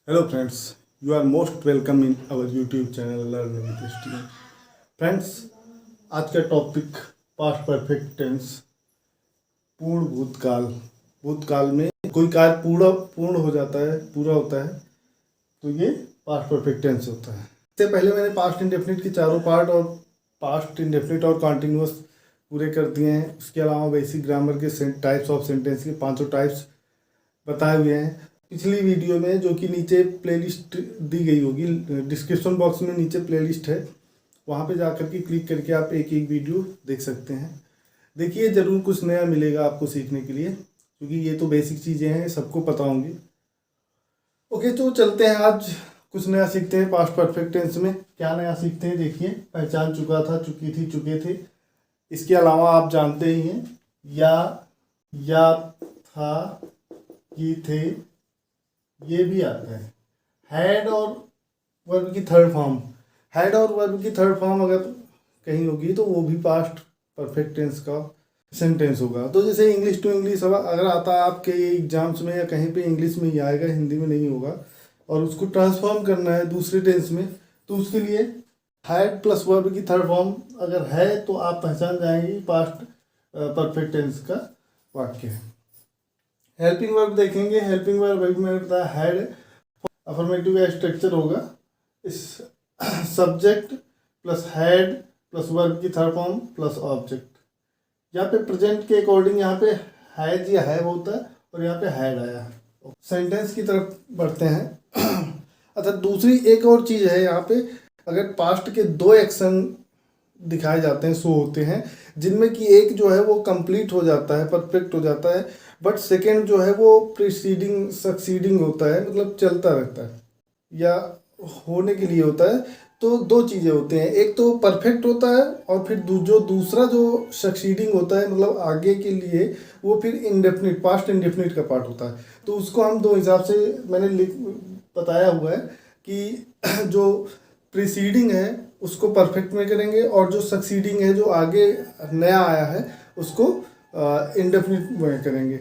Hello friends, you are most welcome in our YouTube channel Learn with STM. Friends, आज का topic past perfect tense. पूर्ण भूतकाल। भूतकाल में कोई कार्य पूर्ण हो जाता है, पूरा होता है, तो ये पास्ट परफेक्ट टेंस होता है। इससे पहले मैंने पास्ट इंडेफिनिट के चारों पार्ट और पास्ट इंडेफिनिट और कॉन्टिन्यूअस पूरे कर दिए हैं। उसके अलावा बेसिक ग्रामर के टाइप्स ऑफ सेंटेंस के 500 टाइप्स बताए हुए हैं पिछली वीडियो में, जो कि नीचे प्लेलिस्ट दी गई होगी, डिस्क्रिप्शन बॉक्स में नीचे प्लेलिस्ट है, वहाँ पे जाकर के क्लिक करके आप एक एक वीडियो देख सकते हैं। देखिए, ज़रूर कुछ नया मिलेगा आपको सीखने के लिए, क्योंकि ये तो बेसिक चीज़ें हैं, सबको पता होंगी। ओके, तो चलते हैं, आज कुछ नया सीखते हैं। पास्ट परफेक्ट टेंस में क्या नया सीखते हैं, देखिए। पहचान चुका था, चुकी थी, चुके थे। इसके अलावा आप जानते ही हैं, या था, की थे, ये भी आता है। हैड और वर्ब की थर्ड फॉर्म, हैड और वर्ब की थर्ड फॉर्म अगर कहीं होगी तो वो भी पास्ट परफेक्ट टेंस का सेंटेंस होगा। तो जैसे इंग्लिश टू इंग्लिश अगर आता है आपके एग्जाम्स में या कहीं पे, इंग्लिश में ही आएगा, हिंदी में नहीं होगा, और उसको ट्रांसफॉर्म करना है दूसरे टेंस में, तो उसके लिए हैड प्लस वर्ब की थर्ड फॉर्म अगर है तो आप पहचान जाएंगे पास्ट परफेक्ट टेंस का वाक्य है। हेल्पिंग वर्ब देखेंगे। हेल्पिंग वर्ब अभी मैंने बताया हैड, अफर्मेटिव का स्ट्रक्चर होगा। इस subject plus had plus verb की थर्ड फॉर्म प्लस ऑब्जेक्ट। यहाँ पे प्रेजेंट के अकॉर्डिंग यहाँ पे हैज या हैव होता है, और यहाँ पे हैड आया है। सेंटेंस की तरफ बढ़ते हैं। अच्छा, दूसरी एक और चीज़ है यहाँ पे, अगर पास्ट के दो एक्शन दिखाए जाते हैं, शो होते हैं, जिनमें कि एक जो है वो कंप्लीट हो जाता है, परफेक्ट हो जाता है, बट सेकेंड जो है वो प्रीसीडिंग सक्सीडिंग होता है, मतलब चलता रहता है या होने के लिए होता है। तो दो चीज़ें होते हैं, एक तो परफेक्ट होता है, और फिर दूसरा जो सक्सीडिंग होता है, मतलब आगे के लिए, वो फिर इंडेफिनिट, पास्ट इंडेफिनिट का पार्ट होता है। तो उसको हम दो हिसाब से मैंने बताया हुआ है कि जो प्रीसीडिंग है उसको परफेक्ट में करेंगे, और जो सक्सीडिंग है, जो आगे नया आया है, उसको इंडेफिनिट में करेंगे।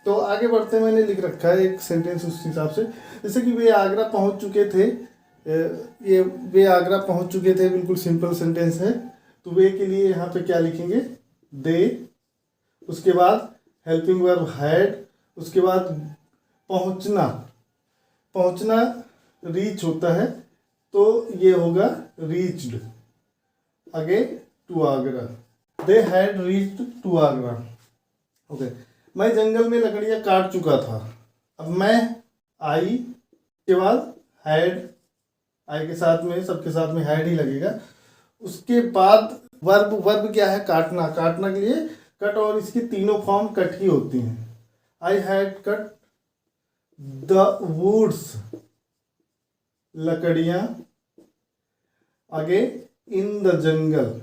तो आगे बढ़ते हैं, मैंने लिख रखा है एक सेंटेंस उस हिसाब से। जैसे कि वे आगरा पहुंच चुके थे, ये वे आगरा पहुंच चुके थे, बिल्कुल सिंपल सेंटेंस है। तो वे के लिए यहाँ पे क्या लिखेंगे, दे, उसके बाद हेल्पिंग वर्ब हैड, उसके बाद पहुंचना, पहुंचना रीच होता है, तो ये होगा रीच्ड। आगे to Agra, they had reached to Agra. Okay, मैं जंगल में लकड़ियाँ काट चुका था। अब मैं आई के बाद हैड, आई के साथ में, सबके साथ में हैड ही लगेगा। उसके बाद वर्ब क्या है, काटना। काटना के लिए कट, और इसकी तीनों फॉर्म कट ही होती हैं। I had cut the woods, लकड़ियाँ। आगे इन द जंगल।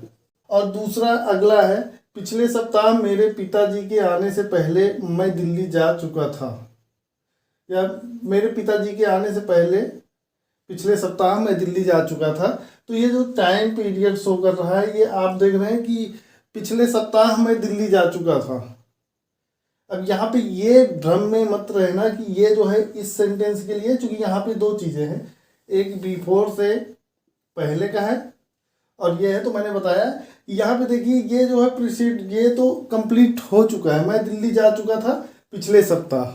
और दूसरा अगला है, पिछले सप्ताह मेरे पिताजी के आने से पहले मैं दिल्ली जा चुका था, या मेरे पिताजी के आने से पहले पिछले सप्ताह मैं दिल्ली जा चुका था। तो ये जो टाइम पीरियड शो कर रहा है, ये आप देख रहे हैं कि पिछले सप्ताह मैं दिल्ली जा चुका था। अब यहाँ पे ये भ्रम में मत रहना कि ये जो है इस सेंटेंस के लिए, चूंकि यहाँ पे दो चीज़ें हैं, एक बिफोर से पहले का है, और ये है, तो मैंने बताया यहाँ पे देखिए, ये जो है प्रीसीड, ये तो कंप्लीट हो चुका है। मैं दिल्ली जा चुका था पिछले सप्ताह,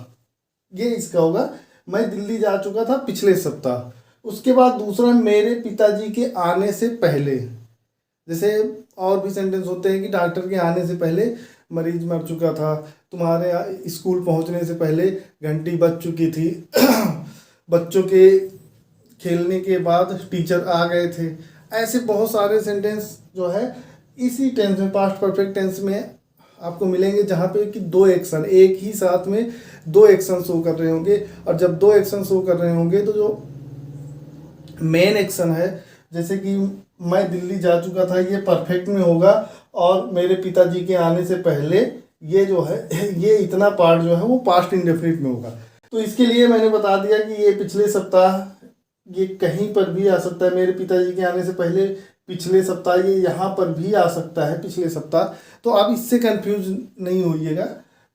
ये इसका होगा, मैं दिल्ली जा चुका था पिछले सप्ताह। उसके बाद दूसरा, मेरे पिताजी के आने से पहले। जैसे और भी सेंटेंस होते हैं कि डॉक्टर के आने से पहले मरीज मर चुका था, तुम्हारे स्कूल पहुंचने से पहले घंटी बज चुकी थी, बच्चों के खेलने के बाद टीचर आ गए थे। ऐसे बहुत सारे सेंटेंस जो है इसी टेंस में, पास्ट परफेक्ट टेंस में आपको मिलेंगे, जहाँ पे कि दो एक्शन एक ही साथ में दो एक्शन शो कर रहे होंगे। और जब दो एक्शन शो कर रहे होंगे, तो जो मेन एक्शन है, जैसे कि मैं दिल्ली जा चुका था, ये परफेक्ट में होगा, और मेरे पिताजी के आने से पहले, ये जो है, ये इतना पार्ट जो है वो पास्ट इंडेफिनिट में होगा। तो इसके लिए मैंने बता दिया कि ये पिछले सप्ताह, ये कहीं पर भी आ सकता है, मेरे पिताजी के आने से पहले पिछले सप्ताह, ये यहाँ पर भी आ सकता है पिछले सप्ताह। तो आप इससे कंफ्यूज नहीं होइएगा।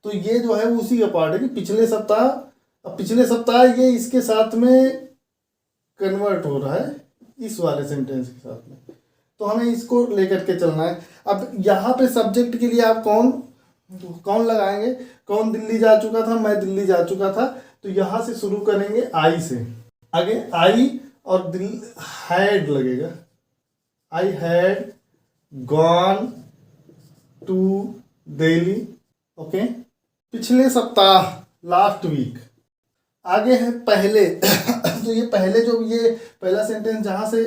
तो ये जो है वो उसी का पार्ट है कि पिछले सप्ताह, अब पिछले सप्ताह ये इसके साथ में कन्वर्ट हो रहा है इस वाले सेंटेंस के साथ में, तो हमें इसको लेकर के चलना है। अब यहाँ पे सब्जेक्ट के लिए आप कौन लगाएंगे? कौन दिल्ली जा चुका था? मैं दिल्ली जा चुका था, तो यहाँ से शुरू करेंगे आई से, आगे आई और हैड लगेगा, I had gone to Delhi. Okay, पिछले सप्ताह, लास्ट वीक। आगे है पहले तो ये पहले जो ये पहला सेंटेंस जहाँ से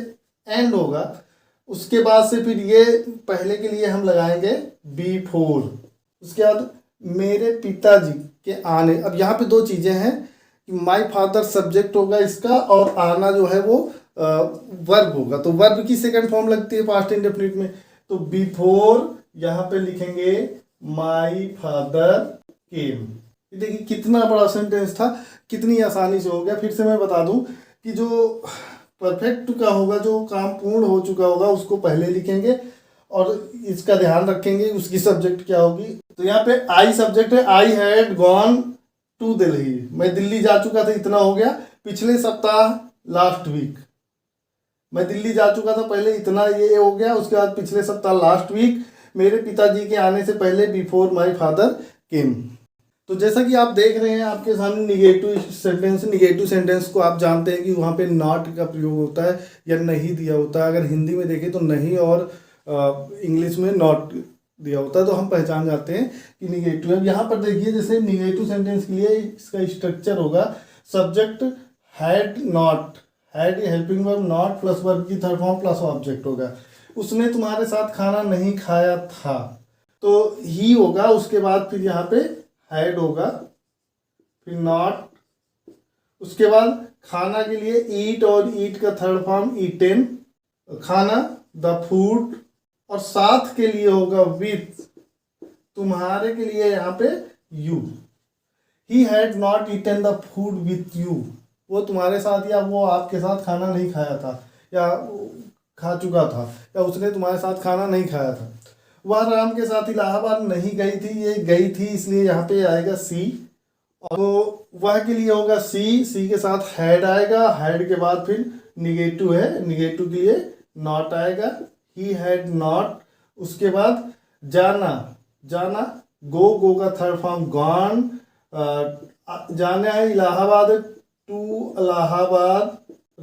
एंड होगा, उसके बाद से फिर ये पहले के लिए हम लगाएंगे बिफोर। उसके बाद मेरे पिताजी के आने। अब यहाँ पे दो चीज़ें हैं कि माय फादर सब्जेक्ट होगा इसका, और आना जो है वो वर्ब होगा। तो वर्ब की सेकंड फॉर्म लगती है पास्ट इंडेफिनिट में, तो बिफोर यहाँ पे लिखेंगे माय फादर केम। देखिए कितना बड़ा सेंटेंस था, कितनी आसानी से हो गया। फिर से मैं बता दूं कि जो परफेक्ट का होगा, जो काम पूर्ण हो चुका होगा, उसको पहले लिखेंगे और इसका ध्यान रखेंगे उसकी सब्जेक्ट क्या होगी। तो यहाँ पे आई सब्जेक्ट है, I had gone to Delhi, मैं दिल्ली जा चुका था, इतना हो गया। पिछले सप्ताह, लास्ट वीक, मैं दिल्ली जा चुका था पहले, इतना ये हो गया। उसके बाद पिछले सप्ताह, लास्ट वीक, मेरे पिताजी के आने से पहले, बिफोर माय फादर केम। तो जैसा कि आप देख रहे हैं आपके सामने निगेटिव सेंटेंस को आप जानते हैं कि वहाँ पे नॉट का प्रयोग होता है या नहीं दिया होता है। अगर हिंदी में देखें तो नहीं, और इंग्लिश में नॉट दिया होता है, तो हम पहचान जाते हैं कि निगेटिव है। यहाँ पर देखिए, जैसे निगेटिव सेंटेंस के लिए इसका स्ट्रक्चर होगा subject had not, had helping verb not plus verb की थर्ड फॉर्म प्लस ऑब्जेक्ट होगा। उसने तुम्हारे साथ खाना नहीं खाया था, तो ही होगा। उसके बाद फिर यहाँ पे हैड होगा, फिर नॉट, उसके बाद खाना के लिए ईट, और ईट का थर्ड फॉर्म ईटेन, खाना द फूड, और साथ के लिए होगा विथ, तुम्हारे के लिए यहाँ पे you. He had not eaten the food with you, वो तुम्हारे साथ या वो आपके साथ खाना नहीं खाया था, या खा चुका था, या उसने तुम्हारे साथ खाना नहीं खाया था। वह राम के साथ इलाहाबाद नहीं गई थी, ये गई थी, इसलिए यहाँ पे आएगा सी। और वह के लिए होगा सी, सी के साथ हैड आएगा, हैड के बाद फिर निगेटिव है, निगेटिव के लिए नॉट आएगा, ही हैड नॉट। उसके बाद जाना, जाना गो का थर्ड फॉर्म गॉन, जाना है इलाहाबाद, टू इलाहाबाद,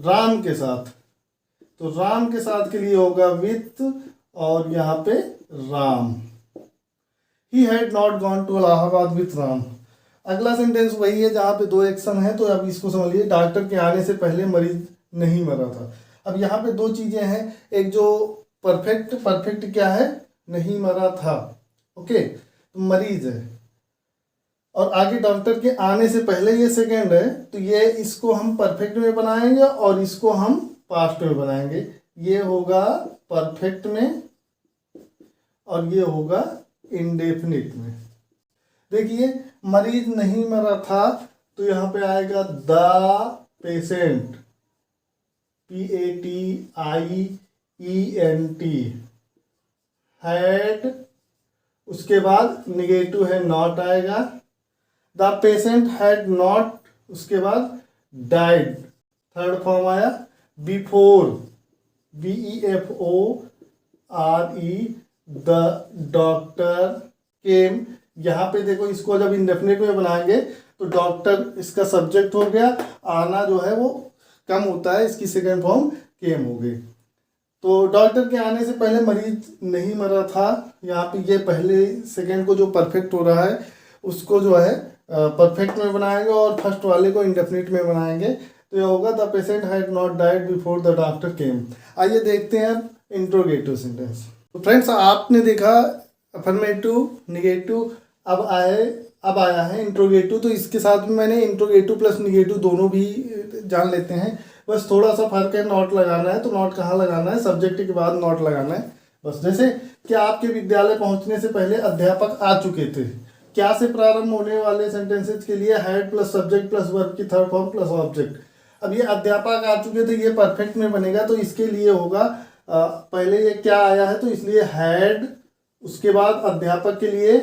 राम के साथ, तो राम के साथ के लिए होगा विथ, और यहाँ पे Ram. He had not gone to Allahabad with Ram. अगला सेंटेंस वही है जहाँ पे दो एक्शन है, तो अब इसको समझिए। डॉक्टर के आने से पहले मरीज नहीं मरा था। अब यहाँ पे दो चीजें हैं, एक जो परफेक्ट क्या है, नहीं मरा था, ओके, तो मरीज है, और आगे डॉक्टर के आने से पहले ये सेकेंड है, तो ये इसको हम परफेक्ट में बनाएंगे और इसको हम पास्ट में बनाएंगे। ये होगा परफेक्ट में और ये होगा इंडेफिनिट में। देखिए मरीज नहीं मरा था, तो यहाँ पे आएगा द पेशेंट, PATIENT, हैड, उसके बाद निगेटिव है नॉट आएगा, द पेशेंट हैड नॉट, उसके बाद डाइड, थर्ड फॉर्म आया बिफोर, BEFORE, द डॉक्टर केम। यहाँ पे देखो, इसको जब इंडेफिनिट में बनाएंगे तो डॉक्टर इसका सब्जेक्ट हो गया, आना जो है वो कम होता है, इसकी सेकेंड फॉर्म केम हो गई। तो डॉक्टर के आने से पहले मरीज नहीं मरा था, यहाँ पे ये पहले सेकेंड को जो परफेक्ट हो रहा है उसको जो है परफेक्ट में बनाएंगे और फर्स्ट वाले को इंडेफिनिट में बनाएंगे, तो ये होगा the patient had not died before the doctor केम। आइए देखते हैं इंट्रोगेटिव सेंटेंस। तो फ्रेंड्स, आपने देखा अफर्मेटिव, निगेटिव, अब आया है इंट्रोगेटिव। तो इसके साथ में मैंने इंट्रोगेटिव प्लस निगेटिव दोनों भी जान लेते हैं। बस थोड़ा सा फर्क है, नॉट लगाना है तो नॉट कहाँ लगाना है, सब्जेक्ट के बाद नॉट लगाना है बस। जैसे कि आपके विद्यालय पहुंचने से पहले अध्यापक आ चुके थे, क्या से प्रारंभ होने वाले सेंटेंसेस के लिए had plus subject plus verb की थर्ड फॉर्म प्लस ऑब्जेक्ट। अब ये अध्यापक आ चुके थे, ये परफेक्ट में बनेगा, तो इसके लिए होगा पहले ये क्या आया है तो इसलिए हैड, उसके बाद अध्यापक के लिए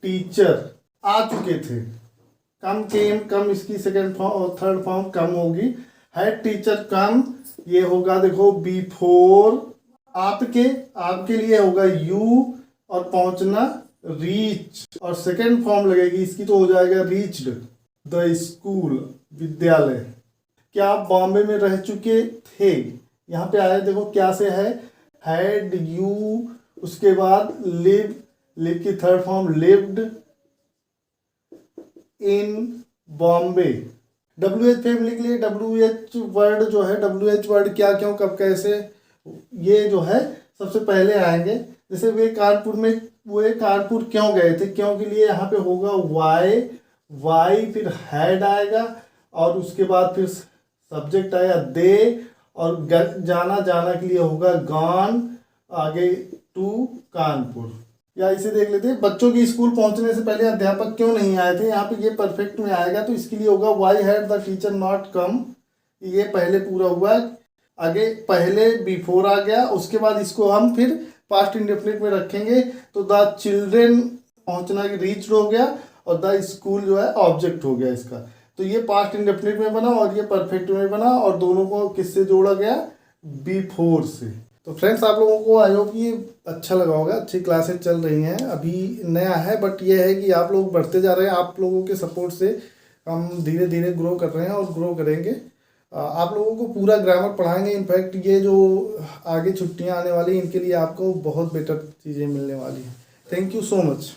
टीचर, आ चुके थे, कम केम, कम इसकी सेकेंड फॉर्म और थर्ड फॉर्म कम होगी, हैड टीचर कम, ये होगा देखो बिफोर, आपके लिए होगा यू, और पहुंचना रीच, और सेकेंड फॉर्म लगेगी इसकी तो हो जाएगा रीच्ड द स्कूल, विद्यालय। क्या आप बॉम्बे में रह चुके थे, यहाँ पे आया देखो क्या से है, हैड यू, उसके बाद लिव की third form lived in Bombay. WH family के लिए WH वर्ड जो है, WH वर्ड क्या, क्यों, कब, कैसे, ये जो है सबसे पहले आएंगे। जैसे वे कानपुर क्यों गए थे, क्यों के लिए यहाँ पे होगा वाई, फिर हैड आएगा, और उसके बाद फिर सब्जेक्ट आया दे, और जाना के लिए होगा गॉन, आगे टू कानपुर। या इसे देख लेते हैं, बच्चों के स्कूल पहुंचने से पहले अध्यापक क्यों नहीं आए थे, यहाँ पे ये परफेक्ट में आएगा, तो इसके लिए होगा why had the teacher not come, ये पहले पूरा हुआ। आगे पहले बिफोर आ गया, उसके बाद इसको हम फिर पास्ट इंडेफिनिट में रखेंगे, तो द चिल्ड्रेन पहुंचना रीच्ड हो गया, और द स्कूल जो है ऑब्जेक्ट हो गया इसका। तो ये पास्ट इंडेफिनिट में बना और ये परफेक्ट में बना, और दोनों को किससे जोड़ा गया, बिफोर से। तो फ्रेंड्स, आप लोगों को आई होप ये अच्छा लगा होगा, अच्छी क्लासेस चल रही हैं, अभी नया है बट ये है कि आप लोग बढ़ते जा रहे हैं, आप लोगों के सपोर्ट से हम धीरे धीरे ग्रो कर रहे हैं और ग्रो करेंगे। आप लोगों को पूरा ग्रामर पढ़ाएंगे, इनफैक्ट ये जो आगे छुट्टियां आने वाली इनके लिए आपको बहुत बेटर चीज़ें मिलने वाली हैं। Thank you so much.